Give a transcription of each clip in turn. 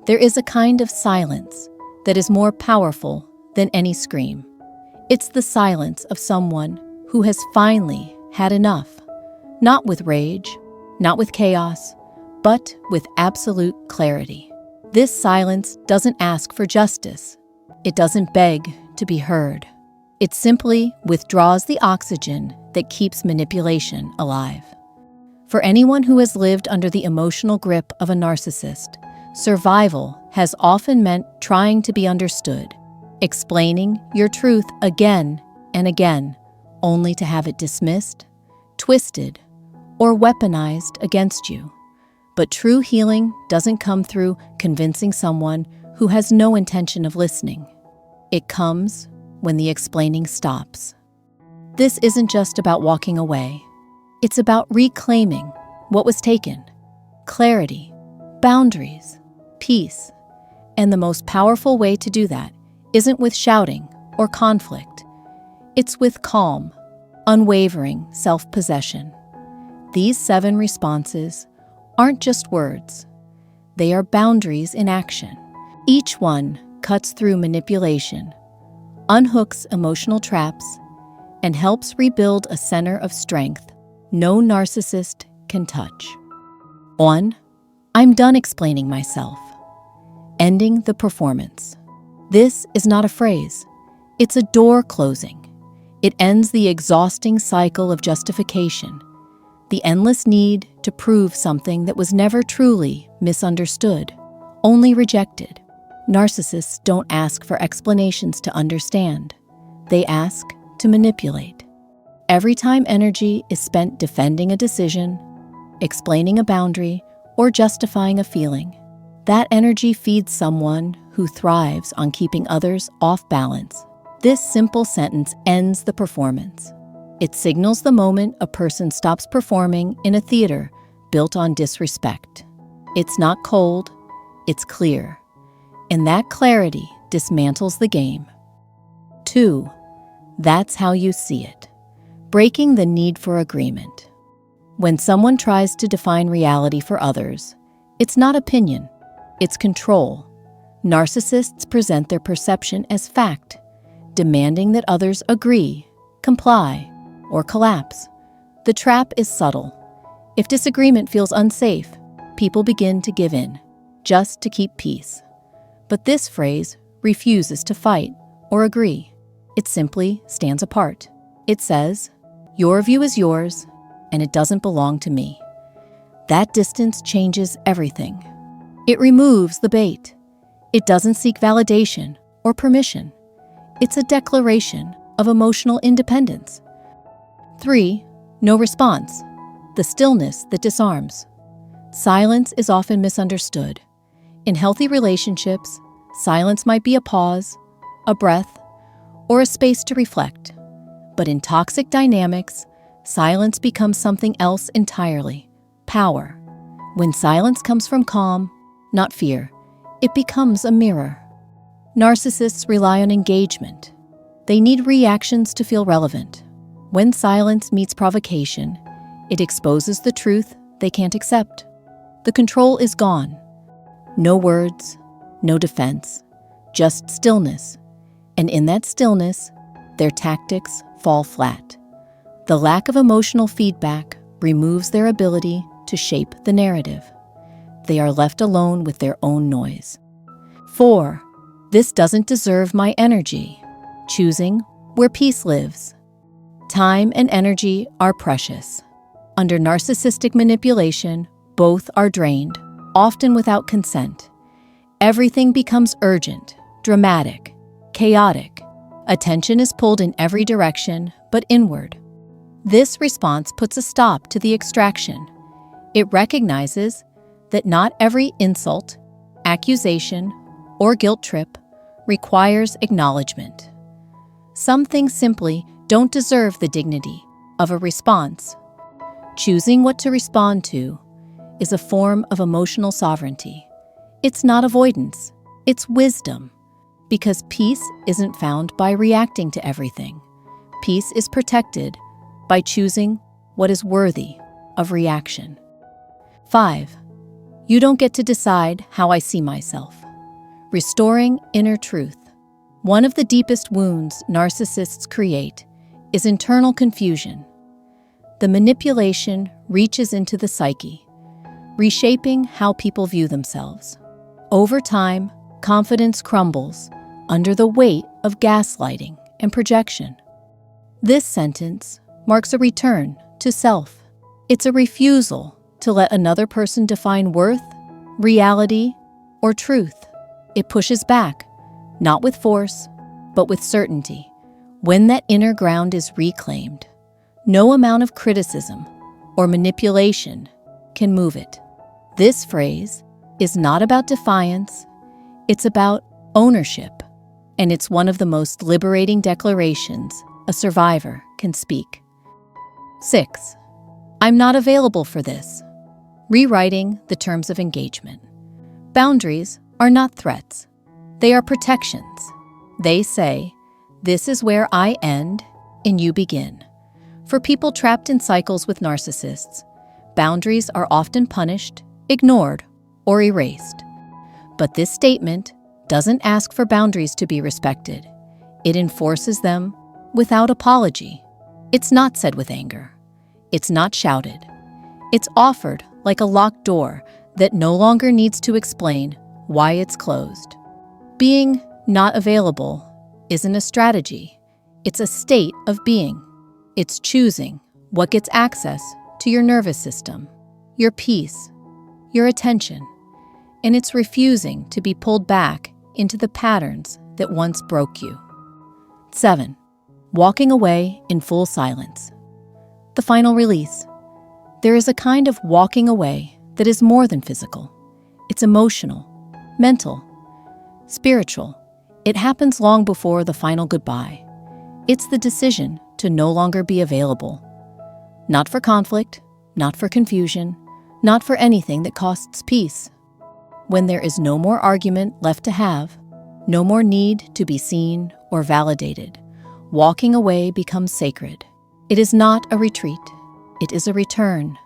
There is a kind of silence that is more powerful than any scream. It's the silence of someone who has finally had enough, not with rage, not with chaos, but with absolute clarity. This silence doesn't ask for justice. It doesn't beg to be heard. It simply withdraws the oxygen that keeps manipulation alive. For anyone who has lived under the emotional grip of a narcissist, survival has often meant trying to be understood, explaining your truth again and again, only to have it dismissed, twisted, or weaponized against you. But true healing doesn't come through convincing someone who has no intention of listening. It comes when the explaining stops. This isn't just about walking away. It's about reclaiming what was taken: clarity, boundaries, peace. And the most powerful way to do that isn't with shouting or conflict. It's with calm, unwavering self-possession. These 7 responses aren't just words. They are boundaries in action. Each one cuts through manipulation, unhooks emotional traps, and helps rebuild a center of strength no narcissist can touch. 1. I'm done explaining myself. Ending the performance. This is not a phrase. It's a door closing. It ends the exhausting cycle of justification, the endless need to prove something that was never truly misunderstood, only rejected. Narcissists don't ask for explanations to understand. They ask to manipulate. Every time energy is spent defending a decision, explaining a boundary, or justifying a feeling, that energy feeds someone who thrives on keeping others off balance. This simple sentence ends the performance. It signals the moment a person stops performing in a theater built on disrespect. It's not cold, it's clear. And that clarity dismantles the game. 2. That's how you see it. Breaking the need for agreement. When someone tries to define reality for others, it's not opinion, it's control. Narcissists present their perception as fact, demanding that others agree, comply, or collapse. The trap is subtle. If disagreement feels unsafe, people begin to give in, just to keep peace. But this phrase refuses to fight or agree. It simply stands apart. It says, your view is yours, and it doesn't belong to me. That distance changes everything. It removes the bait. It doesn't seek validation or permission. It's a declaration of emotional independence. 3. No response. The stillness that disarms. Silence is often misunderstood. In healthy relationships, silence might be a pause, a breath, or a space to reflect. But in toxic dynamics, silence becomes something else entirely: power. When silence comes from calm, not fear, it becomes a mirror. Narcissists rely on engagement. They need reactions to feel relevant. When silence meets provocation, it exposes the truth they can't accept. The control is gone. No words, no defense, just stillness. And in that stillness, their tactics fall flat. The lack of emotional feedback removes their ability to shape the narrative. They are left alone with their own noise. 4. This doesn't deserve my energy. Choosing where peace lives. Time and energy are precious. Under narcissistic manipulation, both are drained, often without consent. Everything becomes urgent, dramatic, chaotic. Attention is pulled in every direction but inward. This response puts a stop to the extraction. It recognizes that not every insult, accusation, or guilt trip requires acknowledgement. Some things simply don't deserve the dignity of a response. Choosing what to respond to is a form of emotional sovereignty. It's not avoidance, it's wisdom. Because peace isn't found by reacting to everything. Peace is protected by choosing what is worthy of reaction. 5. You don't get to decide how I see myself. Restoring inner truth. One of the deepest wounds narcissists create is internal confusion. The manipulation reaches into the psyche, reshaping how people view themselves. Over time, confidence crumbles under the weight of gaslighting and projection. This sentence marks a return to self. It's a refusal to let another person define worth, reality, or truth. It pushes back, not with force, but with certainty. When that inner ground is reclaimed, no amount of criticism or manipulation can move it. This phrase is not about defiance, it's about ownership, and it's one of the most liberating declarations a survivor can speak. 6. I'm not available for this. Rewriting the terms of engagement. Boundaries are not threats. They are protections. They say, this is where I end and you begin. For people trapped in cycles with narcissists, boundaries are often punished, ignored, or erased. But this statement doesn't ask for boundaries to be respected. It enforces them without apology. It's not said with anger. It's not shouted. It's offered like a locked door that no longer needs to explain why it's closed. Being not available isn't a strategy. It's a state of being. It's choosing what gets access to your nervous system, your peace, your attention, and it's refusing to be pulled back into the patterns that once broke you. 7. Walking away in full silence. The final release. There is a kind of walking away that is more than physical. It's emotional, mental, spiritual. It happens long before the final goodbye. It's the decision to no longer be available. Not for conflict, not for confusion, not for anything that costs peace. When there is no more argument left to have, no more need to be seen or validated, walking away becomes sacred. It is not a retreat. It is a return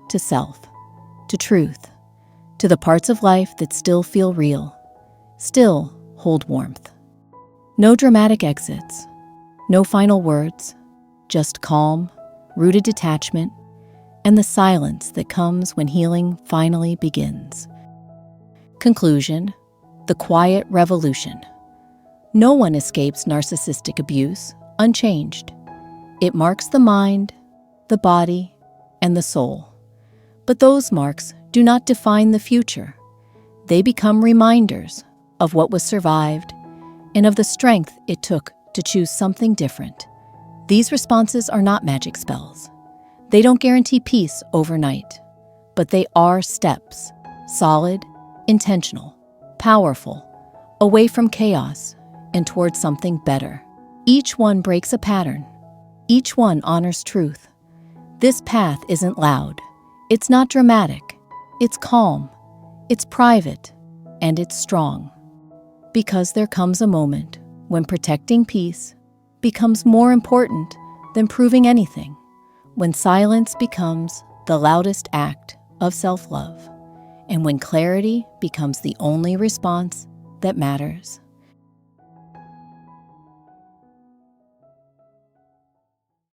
to self, to truth, to the parts of life that still feel real, still hold warmth. No dramatic exits, no final words, just calm, rooted detachment, and the silence that comes when healing finally begins. Conclusion: the quiet revolution. No one escapes narcissistic abuse unchanged. It marks the mind, the body, and the soul. But those marks do not define the future. They become reminders of what was survived and of the strength it took to choose something different. These responses are not magic spells. They don't guarantee peace overnight, but they are steps, solid, intentional, powerful, away from chaos and towards something better. Each one breaks a pattern. Each one honors truth. This path isn't loud. It's not dramatic. It's calm. It's private. And it's strong. Because there comes a moment when protecting peace becomes more important than proving anything. When silence becomes the loudest act of self-love. And when clarity becomes the only response that matters.